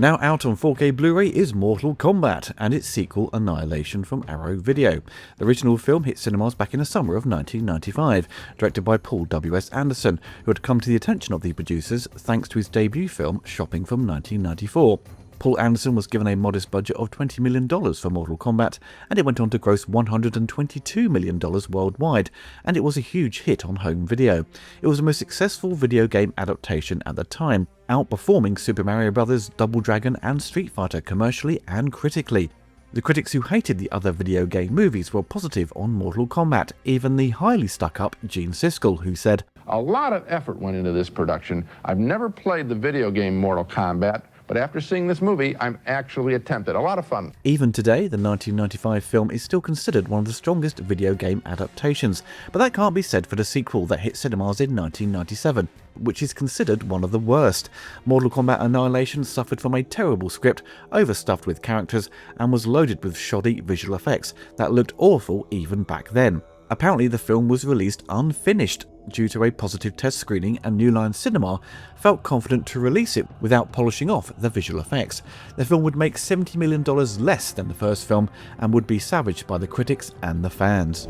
Now out on 4K Blu-ray is Mortal Kombat and its sequel Annihilation from Arrow Video. The original film hit cinemas back in the summer of 1995, directed by Paul W.S. Anderson, who had come to the attention of the producers thanks to his debut film Shopping from 1994. Paul Anderson was given a modest budget of $20 million for Mortal Kombat, and it went on to gross $122 million worldwide, and it was a huge hit on home video. It was the most successful video game adaptation at the time, outperforming Super Mario Bros., Double Dragon and Street Fighter commercially and critically. The critics who hated the other video game movies were positive on Mortal Kombat, even the highly stuck-up Gene Siskel, who said, "A lot of effort went into this production. I've never played the video game Mortal Kombat, but after seeing this movie, I'm actually tempted. A lot of fun." Even today, the 1995 film is still considered one of the strongest video game adaptations, but that can't be said for the sequel that hit cinemas in 1997, which is considered one of the worst. Mortal Kombat Annihilation suffered from a terrible script, overstuffed with characters, and was loaded with shoddy visual effects that looked awful even back then. Apparently the film was released unfinished due to a positive test screening, and New Line Cinema felt confident to release it without polishing off the visual effects. The film would make $70 million less than the first film and would be savaged by the critics and the fans.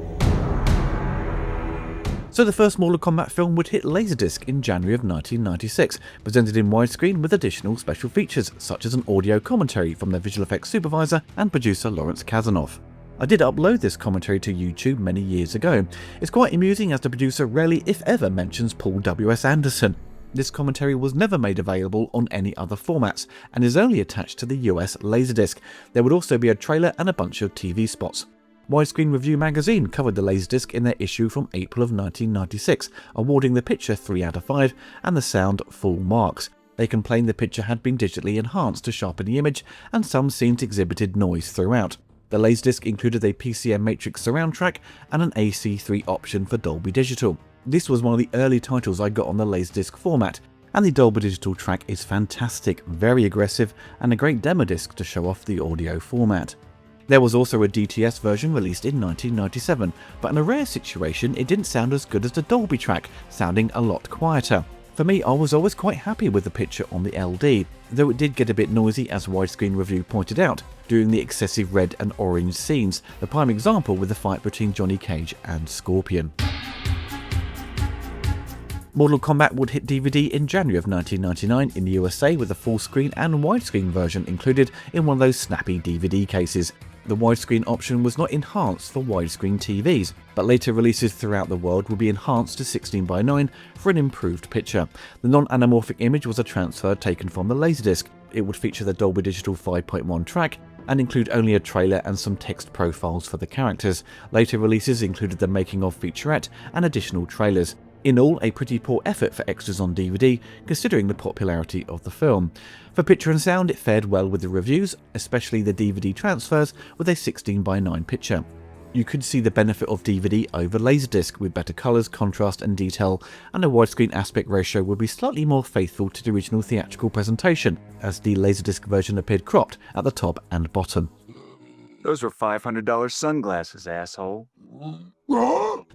So the first Mortal Kombat film would hit LaserDisc in January of 1996, presented in widescreen with additional special features such as an audio commentary from the visual effects supervisor and producer Lawrence Kasanoff. I did upload this commentary to YouTube many years ago. It's quite amusing as the producer rarely, if ever, mentions Paul W.S. Anderson. This commentary was never made available on any other formats and is only attached to the US LaserDisc. There would also be a trailer and a bunch of TV spots. Widescreen Review magazine covered the LaserDisc in their issue from April of 1996, awarding the picture 3 out of 5 and the sound full marks. They complained the picture had been digitally enhanced to sharpen the image, and some scenes exhibited noise throughout. The LaserDisc included a PCM Matrix surround track and an AC3 option for Dolby Digital. This was one of the early titles I got on the LaserDisc format, and the Dolby Digital track is fantastic, very aggressive, and a great demo disc to show off the audio format. There was also a DTS version released in 1997, but in a rare situation it didn't sound as good as the Dolby track, sounding a lot quieter. For me, I was always quite happy with the picture on the LD, though it did get a bit noisy, as Widescreen Review pointed out, during the excessive red and orange scenes, the prime example with the fight between Johnny Cage and Scorpion. Mortal Kombat would hit DVD in January of 1999 in the USA with a full screen and widescreen version included in one of those snappy DVD cases. The widescreen option was not enhanced for widescreen TVs, but later releases throughout the world would be enhanced to 16:9 for an improved picture. The non-anamorphic image was a transfer taken from the LaserDisc. It would feature the Dolby Digital 5.1 track and include only a trailer and some text profiles for the characters. Later releases included the making of featurette and additional trailers. In all, a pretty poor effort for extras on DVD, considering the popularity of the film. For picture and sound, it fared well with the reviews, especially the DVD transfers with a 16:9 picture. You could see the benefit of DVD over LaserDisc with better colours, contrast and detail, and a widescreen aspect ratio would be slightly more faithful to the original theatrical presentation, as the LaserDisc version appeared cropped at the top and bottom. Those were $500 sunglasses, asshole.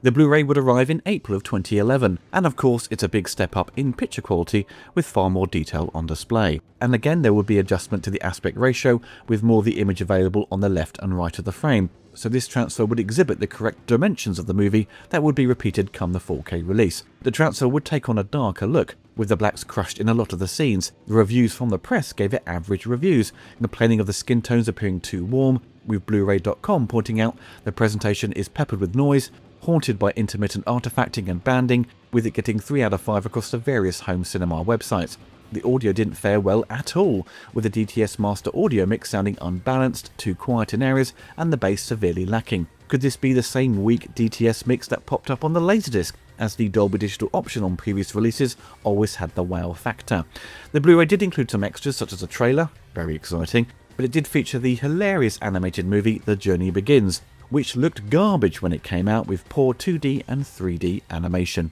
The Blu-ray would arrive in April of 2011, and of course it's a big step up in picture quality with far more detail on display. And again there would be adjustment to the aspect ratio with more of the image available on the left and right of the frame, so this transfer would exhibit the correct dimensions of the movie that would be repeated come the 4K release. The transfer would take on a darker look, with the blacks crushed in a lot of the scenes. The reviews from the press gave it average reviews, complaining of the skin tones appearing too warm, with Blu-ray.com pointing out the presentation is peppered with noise, haunted by intermittent artifacting and banding, with it getting 3 out of 5 across the various home cinema websites. The audio didn't fare well at all, with the DTS master audio mix sounding unbalanced, too quiet in areas, and the bass severely lacking. Could this be the same weak DTS mix that popped up on the LaserDisc, as the Dolby Digital option on previous releases always had the wow factor? The Blu-ray did include some extras such as a trailer, very exciting, but it did feature the hilarious animated movie The Journey Begins, which looked garbage when it came out with poor 2D and 3D animation.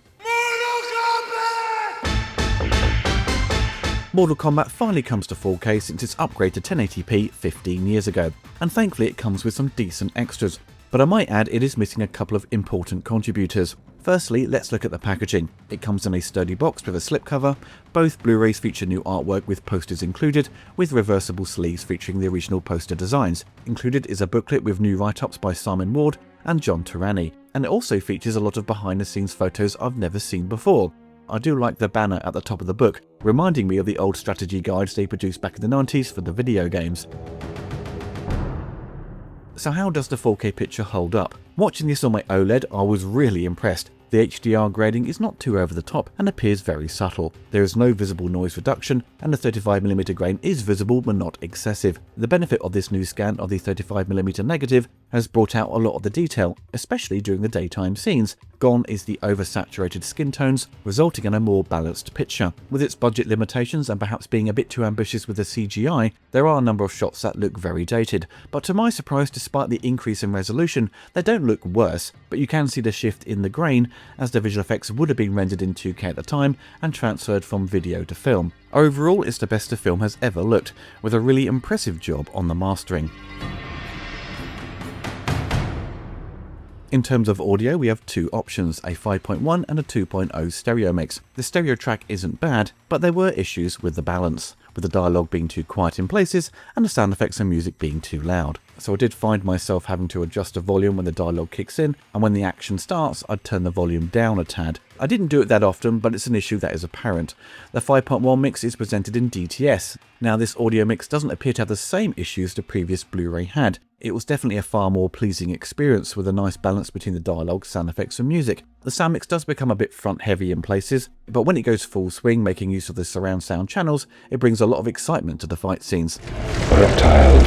Mortal Kombat finally comes to 4K since its upgrade to 1080p 15 years ago, and thankfully it comes with some decent extras. But I might add it is missing a couple of important contributors. Firstly, let's look at the packaging. It comes in a sturdy box with a slipcover. Both Blu-rays feature new artwork with posters included, with reversible sleeves featuring the original poster designs. Included is a booklet with new write-ups by Simon Ward and John Turani, and it also features a lot of behind-the-scenes photos I've never seen before. I do like the banner at the top of the book, reminding me of the old strategy guides they produced back in the 90s for the video games. So how does the 4K picture hold up? Watching this on my OLED, I was really impressed. The HDR grading is not too over the top and appears very subtle. There is no visible noise reduction, and the 35mm grain is visible but not excessive. The benefit of this new scan of the 35mm negative has brought out a lot of the detail, especially during the daytime scenes. Gone is the oversaturated skin tones, resulting in a more balanced picture. With its budget limitations and perhaps being a bit too ambitious with the CGI, there are a number of shots that look very dated, but to my surprise, despite the increase in resolution, they don't look worse, but you can see the shift in the grain, as the visual effects would have been rendered in 2K at the time and transferred from video to film. Overall, it's the best the film has ever looked, with a really impressive job on the mastering. In terms of audio, we have two options, a 5.1 and a 2.0 stereo mix. The stereo track isn't bad, but there were issues with the balance, with the dialogue being too quiet in places and the sound effects and music being too loud. So I did find myself having to adjust the volume when the dialogue kicks in, and when the action starts, I'd turn the volume down a tad. I didn't do it that often, but it's an issue that is apparent. The 5.1 mix is presented in DTS. Now, this audio mix doesn't appear to have the same issues the previous Blu-ray had. It was definitely a far more pleasing experience with a nice balance between the dialogue, sound effects and music. The sound mix does become a bit front heavy in places, but when it goes full swing, making use of the surround sound channels, it brings a lot of excitement to the fight scenes. Reptile.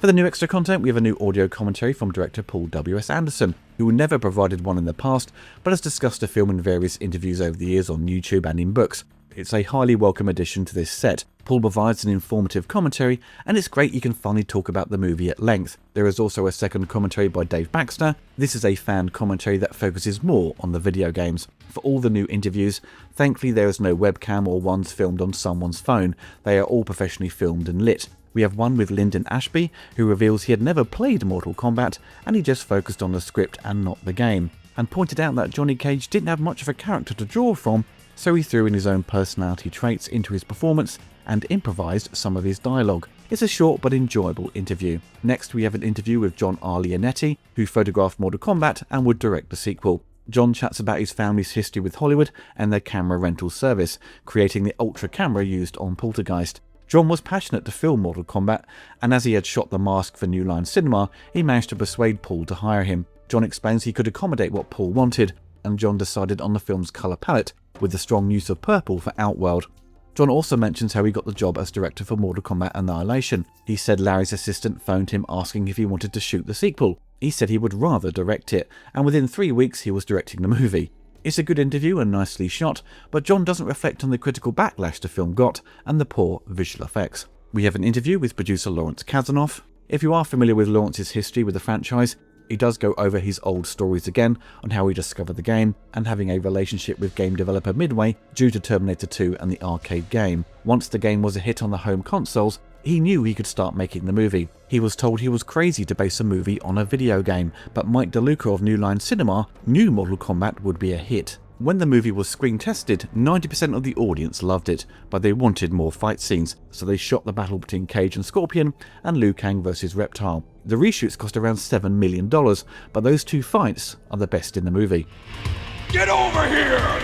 For the new extra content, we have a new audio commentary from director Paul W.S. Anderson, who never provided one in the past, but has discussed the film in various interviews over the years on YouTube and in books. It's a highly welcome addition to this set. Paul provides an informative commentary, and it's great you can finally talk about the movie at length. There is also a second commentary by Dave Baxter. This is a fan commentary that focuses more on the video games. For all the new interviews, thankfully there is no webcam or ones filmed on someone's phone. They are all professionally filmed and lit. We have one with Lyndon Ashby, who reveals he had never played Mortal Kombat and he just focused on the script and not the game, and pointed out that Johnny Cage didn't have much of a character to draw from, so he threw in his own personality traits into his performance and improvised some of his dialogue. It's a short but enjoyable interview. Next, we have an interview with John R. Leonetti, who photographed Mortal Kombat and would direct the sequel. John chats about his family's history with Hollywood and their camera rental service, creating the Ultra camera used on Poltergeist. John was passionate to film Mortal Kombat, and as he had shot The Mask for New Line Cinema, he managed to persuade Paul to hire him. John explains he could accommodate what Paul wanted, and John decided on the film's colour palette, with the strong use of purple for Outworld. John also mentions how he got the job as director for Mortal Kombat Annihilation. He said Larry's assistant phoned him asking if he wanted to shoot the sequel. He said he would rather direct it, and within 3 weeks he was directing the movie. It's a good interview and nicely shot, but John doesn't reflect on the critical backlash the film got and the poor visual effects. We have an interview with producer Lawrence Kasanoff. If you are familiar with Lawrence's history with the franchise, he does go over his old stories again on how he discovered the game and having a relationship with game developer Midway due to Terminator 2 and the arcade game. Once the game was a hit on the home consoles, he knew he could start making the movie. He was told he was crazy to base a movie on a video game, but Mike DeLuca of New Line Cinema knew Mortal Kombat would be a hit. When the movie was screen tested, 90% of the audience loved it, but they wanted more fight scenes, so they shot the battle between Cage and Scorpion and Liu Kang vs Reptile. The reshoots cost around $7 million, but those two fights are the best in the movie. Get over here!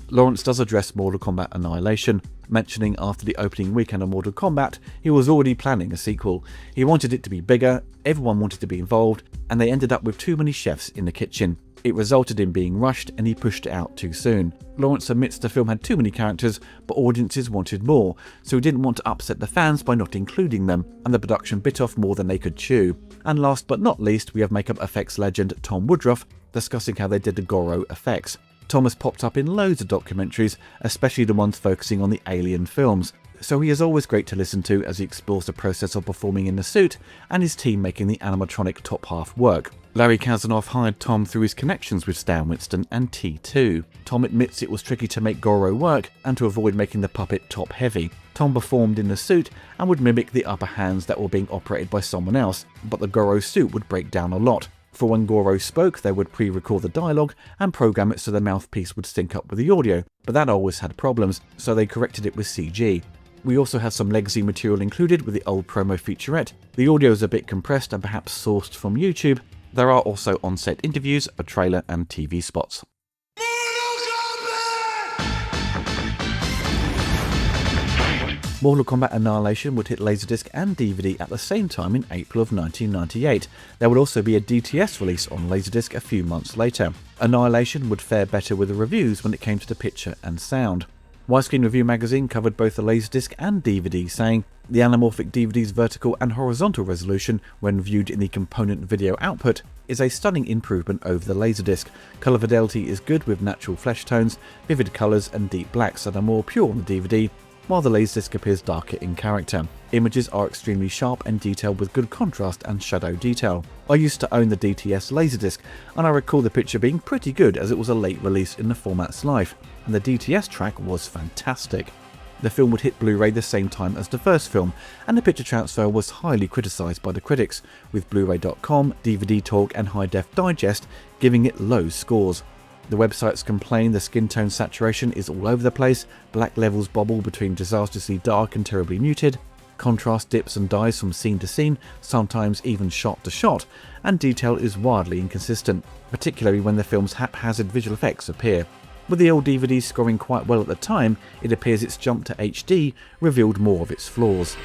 Lawrence does address Mortal Kombat Annihilation, mentioning after the opening weekend of Mortal Kombat, he was already planning a sequel. He wanted it to be bigger, everyone wanted to be involved, and they ended up with too many chefs in the kitchen. It resulted in being rushed and he pushed it out too soon. Lawrence admits the film had too many characters, but audiences wanted more, so he didn't want to upset the fans by not including them, and the production bit off more than they could chew. And last but not least, we have makeup effects legend Tom Woodruff discussing how they did the Goro effects. Tom has popped up in loads of documentaries, especially the ones focusing on the Alien films, so he is always great to listen to as he explores the process of performing in the suit and his team making the animatronic top half work. Larry Kazanoff hired Tom through his connections with Stan Winston and T2. Tom admits it was tricky to make Goro work and to avoid making the puppet top-heavy. Tom performed in the suit and would mimic the upper hands that were being operated by someone else, but the Goro suit would break down a lot. For when Goro spoke, they would pre-record the dialogue and program it so the mouthpiece would sync up with the audio, but that always had problems, so they corrected it with CG. We also have some legacy material included with the old promo featurette. The audio is a bit compressed and perhaps sourced from YouTube. There are also on-set interviews, a trailer and TV spots. Mortal Kombat Annihilation would hit LaserDisc and DVD at the same time in April of 1998. There would also be a DTS release on LaserDisc a few months later. Annihilation would fare better with the reviews when it came to the picture and sound. Widescreen Review magazine covered both the LaserDisc and DVD, saying, "The anamorphic DVD's vertical and horizontal resolution, when viewed in the component video output, is a stunning improvement over the LaserDisc. Colour fidelity is good with natural flesh tones, vivid colours and deep blacks that are more pure on the DVD, while the LaserDisc appears darker in character. Images are extremely sharp and detailed with good contrast and shadow detail. I used to own the DTS LaserDisc, and I recall the picture being pretty good as it was a late release in the format's life, and the DTS track was fantastic." The film would hit Blu-ray the same time as the first film, and the picture transfer was highly criticised by the critics, with Blu-ray.com, DVD Talk and High Def Digest giving it low scores. The websites complain the skin tone saturation is all over the place, black levels bobble between disastrously dark and terribly muted, contrast dips and dies from scene to scene, sometimes even shot to shot, and detail is wildly inconsistent, particularly when the film's haphazard visual effects appear. With the old DVD scoring quite well at the time, it appears its jump to HD revealed more of its flaws.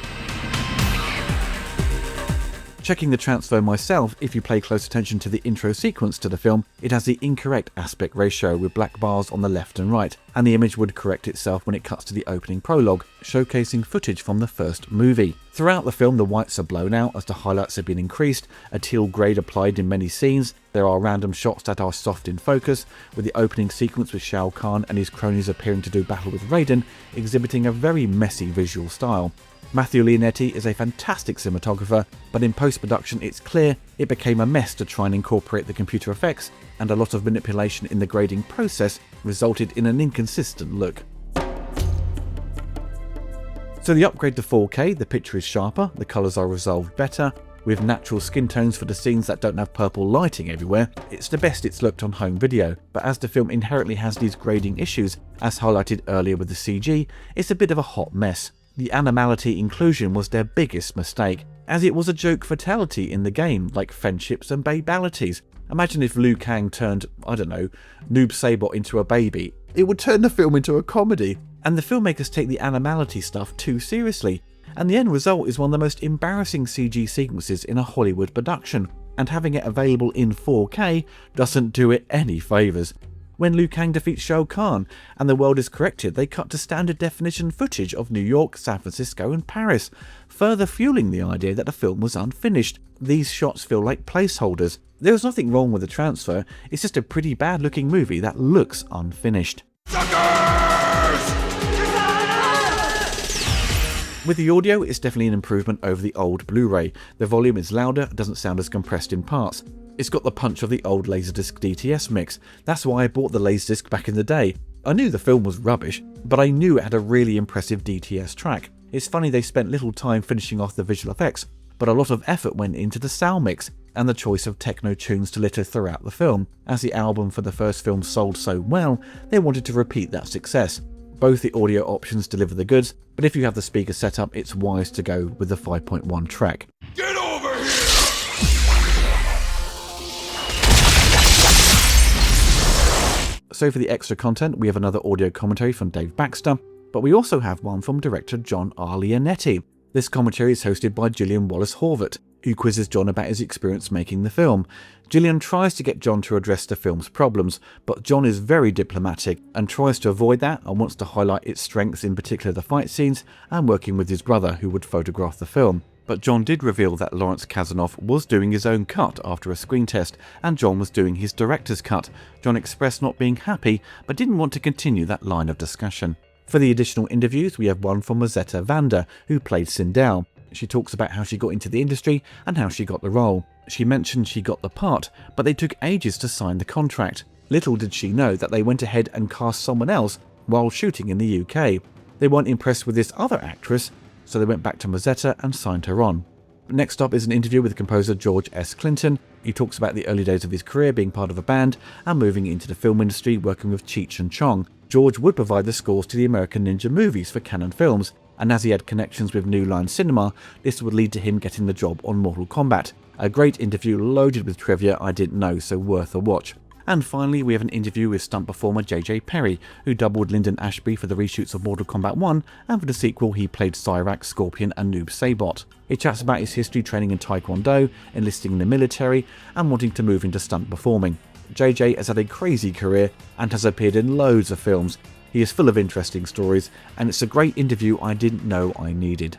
Checking the transfer myself, if you pay close attention to the intro sequence to the film, it has the incorrect aspect ratio with black bars on the left and right, and the image would correct itself when it cuts to the opening prologue, showcasing footage from the first movie. Throughout the film, the whites are blown out as the highlights have been increased, a teal grade applied in many scenes, there are random shots that are soft in focus, with the opening sequence with Shao Kahn and his cronies appearing to do battle with Raiden, exhibiting a very messy visual style. Matthew Leonetti is a fantastic cinematographer, but in post-production it's clear it became a mess to try and incorporate the computer effects, and a lot of manipulation in the grading process resulted in an inconsistent look. So the upgrade to 4K, the picture is sharper, the colours are resolved better, with natural skin tones for the scenes that don't have purple lighting everywhere. It's the best it's looked on home video, but as the film inherently has these grading issues, as highlighted earlier with the CG, it's a bit of a hot mess. The animality inclusion was their biggest mistake, as it was a joke fatality in the game, like friendships and babalities. Imagine if Liu Kang turned, I don't know, Noob Saibot into a baby. It would turn the film into a comedy, and the filmmakers take the animality stuff too seriously, and the end result is one of the most embarrassing CG sequences in a Hollywood production, and having it available in 4K doesn't do it any favours. When Liu Kang defeats Shao Kahn and the world is corrected, they cut to standard definition footage of New York, San Francisco and Paris, further fueling the idea that the film was unfinished. These shots feel like placeholders. There is nothing wrong with the transfer, it's just a pretty bad looking movie that looks unfinished. With the audio, it's definitely an improvement over the old Blu-ray. The volume is louder, doesn't sound as compressed in parts. It's got the punch of the old LaserDisc DTS mix. That's why I bought the LaserDisc back in the day. I knew the film was rubbish, but I knew it had a really impressive DTS track. It's funny they spent little time finishing off the visual effects, but a lot of effort went into the sound mix and the choice of techno tunes to litter throughout the film. As the album for the first film sold so well, they wanted to repeat that success. Both the audio options deliver the goods, but if you have the speaker set up, it's wise to go with the 5.1 track. Get over here! So for the extra content, we have another audio commentary from Dave Baxter, but we also have one from director John R. Leonetti. This commentary is hosted by Gillian Wallace-Horvath, who quizzes John about his experience making the film. Gillian tries to get John to address the film's problems, but John is very diplomatic and tries to avoid that and wants to highlight its strengths, in particular the fight scenes and working with his brother who would photograph the film. But John did reveal that Lawrence Kasanoff was doing his own cut after a screen test, and John was doing his director's cut. John expressed not being happy, but didn't want to continue that line of discussion. For the additional interviews, we have one from Rosetta Vander, who played Sindel. She talks about how she got into the industry and how she got the role. She mentioned she got the part, but they took ages to sign the contract. Little did she know that they went ahead and cast someone else while shooting in the UK. They weren't impressed with this other actress, so they went back to Mozzetta and signed her on. Next up is an interview with composer George S. Clinton. He talks about the early days of his career being part of a band and moving into the film industry working with Cheech and Chong. George would provide the scores to the American Ninja movies for Canon Films, and as he had connections with New Line Cinema, this would lead to him getting the job on Mortal Kombat. A great interview loaded with trivia I didn't know, so worth a watch. And finally, we have an interview with stunt performer JJ Perry, who doubled Lyndon Ashby for the reshoots of Mortal Kombat 1, and for the sequel he played Cyrax, Scorpion and Noob Saibot. He chats about his history training in Taekwondo, enlisting in the military, and wanting to move into stunt performing. JJ has had a crazy career and has appeared in loads of films. He is full of interesting stories, and it's a great interview I didn't know I needed.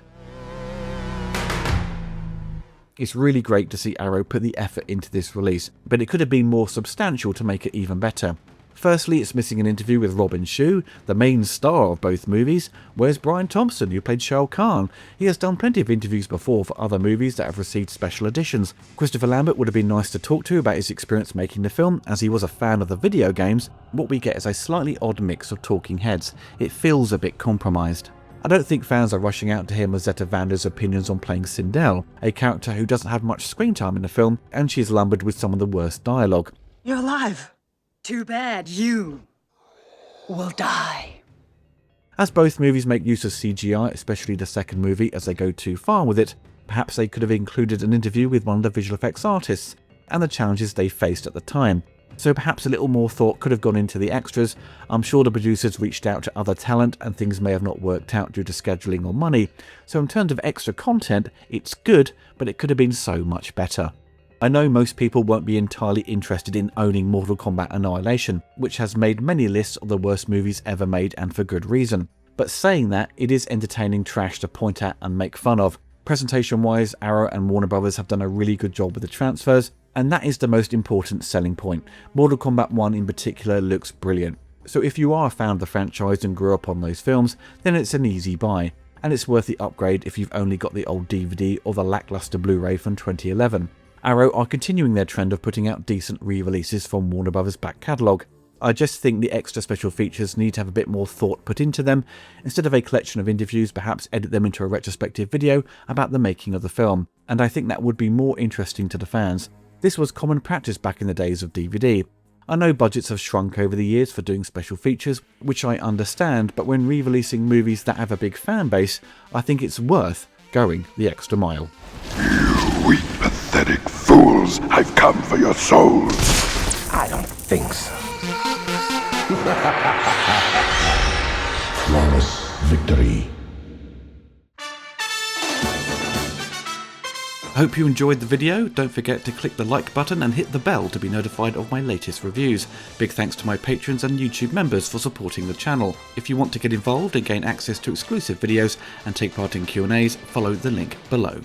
It's really great to see Arrow put the effort into this release, but it could have been more substantial to make it even better. Firstly, it's missing an interview with Robin Shou, the main star of both movies. Where's Brian Thompson, who played Shao Kahn? He has done plenty of interviews before for other movies that have received special editions. Christopher Lambert would have been nice to talk to about his experience making the film, as he was a fan of the video games. What we get is a slightly odd mix of talking heads. It feels a bit compromised. I don't think fans are rushing out to hear Mozzetta Vander's opinions on playing Sindel, a character who doesn't have much screen time in the film, and she is lumbered with some of the worst dialogue. You're alive. Too bad you will die. As both movies make use of CGI, especially the second movie as they go too far with it, perhaps they could have included an interview with one of the visual effects artists and the challenges they faced at the time. So perhaps a little more thought could have gone into the extras. I'm sure the producers reached out to other talent and things may have not worked out due to scheduling or money. So in terms of extra content, it's good, but it could have been so much better. I know most people won't be entirely interested in owning Mortal Kombat Annihilation, which has made many lists of the worst movies ever made, and for good reason. But saying that, it is entertaining trash to point at and make fun of. Presentation-wise, Arrow and Warner Brothers have done a really good job with the transfers, and that is the most important selling point. Mortal Kombat 1 in particular looks brilliant. So if you are a fan of the franchise and grew up on those films, then it's an easy buy. And it's worth the upgrade if you've only got the old DVD or the lackluster Blu-ray from 2011. Arrow are continuing their trend of putting out decent re-releases from Warner Brothers' back catalogue. I just think the extra special features need to have a bit more thought put into them. Instead of a collection of interviews, perhaps edit them into a retrospective video about the making of the film, and I think that would be more interesting to the fans. This was common practice back in the days of DVD. I know budgets have shrunk over the years for doing special features, which I understand, but when re-releasing movies that have a big fan base, I think it's worth going the extra mile. You weak, pathetic fools! I've come for your souls! I don't think so. Flawless victory. I hope you enjoyed the video. Don't forget to click the like button and hit the bell to be notified of my latest reviews. Big thanks to my patrons and YouTube members for supporting the channel. If you want to get involved and gain access to exclusive videos and take part in Q&As, follow the link below.